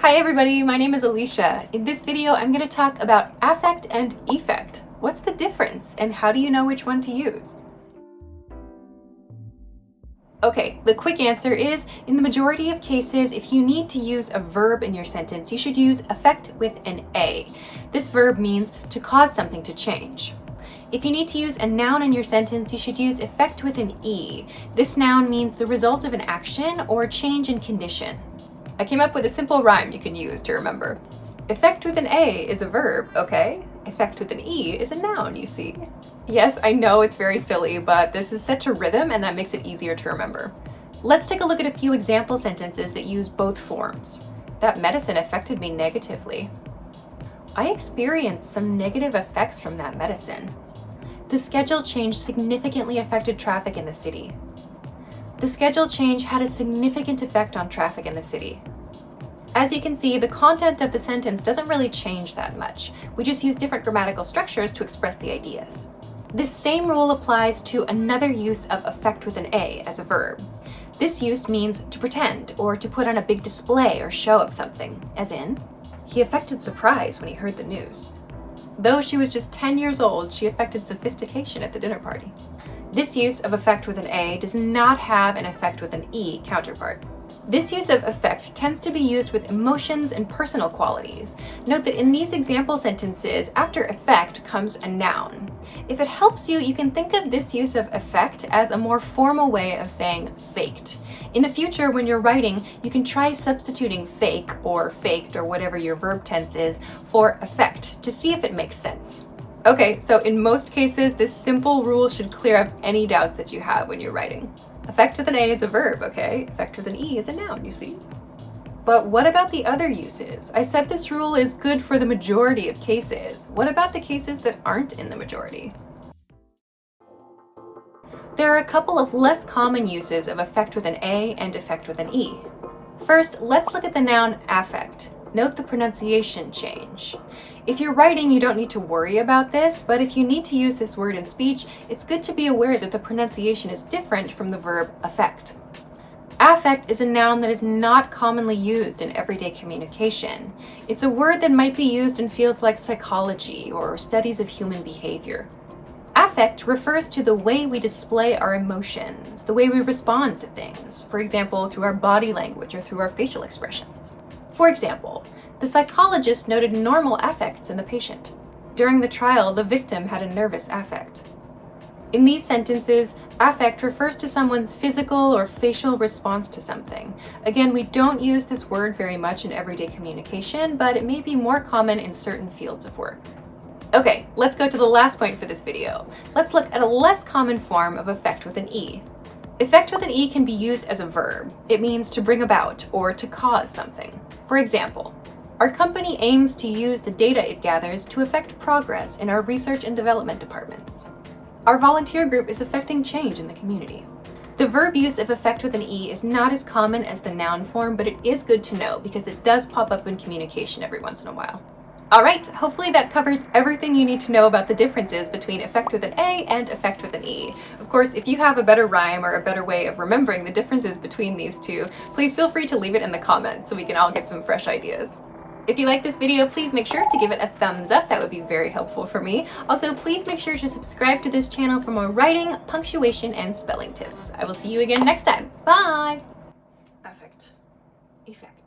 Hi everybody, my name is Alisha. In this video, I'm going to talk about affect and effect. What's the difference and how do you know which one to use? Okay, the quick answer is, in the majority of cases, if you need to use a verb in your sentence, you should use affect with an A. This verb means to cause something to change. If you need to use a noun in your sentence, you should use effect with an E. This noun means the result of an action or change in condition. I came up with a simple rhyme you can use to remember. Effect with an A is a verb, okay? Effect with an E is a noun, you see. Yes, I know it's very silly, but this is set to rhythm and that makes it easier to remember. Let's take a look at a few example sentences that use both forms. That medicine affected me negatively. I experienced some negative effects from that medicine. The schedule change significantly affected traffic in the city. The schedule change had a significant effect on traffic in the city. As you can see, the content of the sentence doesn't really change that much. We just use different grammatical structures to express the ideas. This same rule applies to another use of affect with an A as a verb. This use means to pretend or to put on a big display or show of something, as in, he affected surprise when he heard the news. Though she was just 10 years old, she affected sophistication at the dinner party. This use of affect with an A does not have an affect with an E counterpart. This use of affect tends to be used with emotions and personal qualities. Note that in these example sentences, after affect comes a noun. If it helps you, you can think of this use of affect as a more formal way of saying faked. In the future, when you're writing, you can try substituting fake or faked or whatever your verb tense is for affect to see if it makes sense. Okay, so in most cases, this simple rule should clear up any doubts that you have when you're writing. Affect with an A is a verb, okay? Affect with an E is a noun, you see? But what about the other uses? I said this rule is good for the majority of cases. What about the cases that aren't in the majority? There are a couple of less common uses of affect with an A and affect with an E. First, let's look at the noun affect. Note the pronunciation change. If you're writing, you don't need to worry about this, but if you need to use this word in speech, it's good to be aware that the pronunciation is different from the verb affect. Affect is a noun that is not commonly used in everyday communication. It's a word that might be used in fields like psychology or studies of human behavior. Affect refers to the way we display our emotions, the way we respond to things, for example, through our body language or through our facial expressions. For example, the psychologist noted normal affects in the patient. During the trial, the victim had a nervous affect. In these sentences, affect refers to someone's physical or facial response to something. Again, we don't use this word very much in everyday communication, but it may be more common in certain fields of work. Okay, let's go to the last point for this video. Let's look at a less common form of affect with an E. Effect with an E can be used as a verb. It means to bring about or to cause something. For example, our company aims to use the data it gathers to affect progress in our research and development departments. Our volunteer group is affecting change in the community. The verb use of affect with an E is not as common as the noun form, but it is good to know because it does pop up in communication every once in a while. All right, hopefully that covers everything you need to know about the differences between affect with an A and affect with an E. Of course, if you have a better rhyme or a better way of remembering the differences between these two, please feel free to leave it in the comments so we can all get some fresh ideas. If you like this video, please make sure to give it a thumbs up. That would be very helpful for me. Also, please make sure to subscribe to this channel for more writing, punctuation, and spelling tips. I will see you again next time. Bye! Affect. Effect.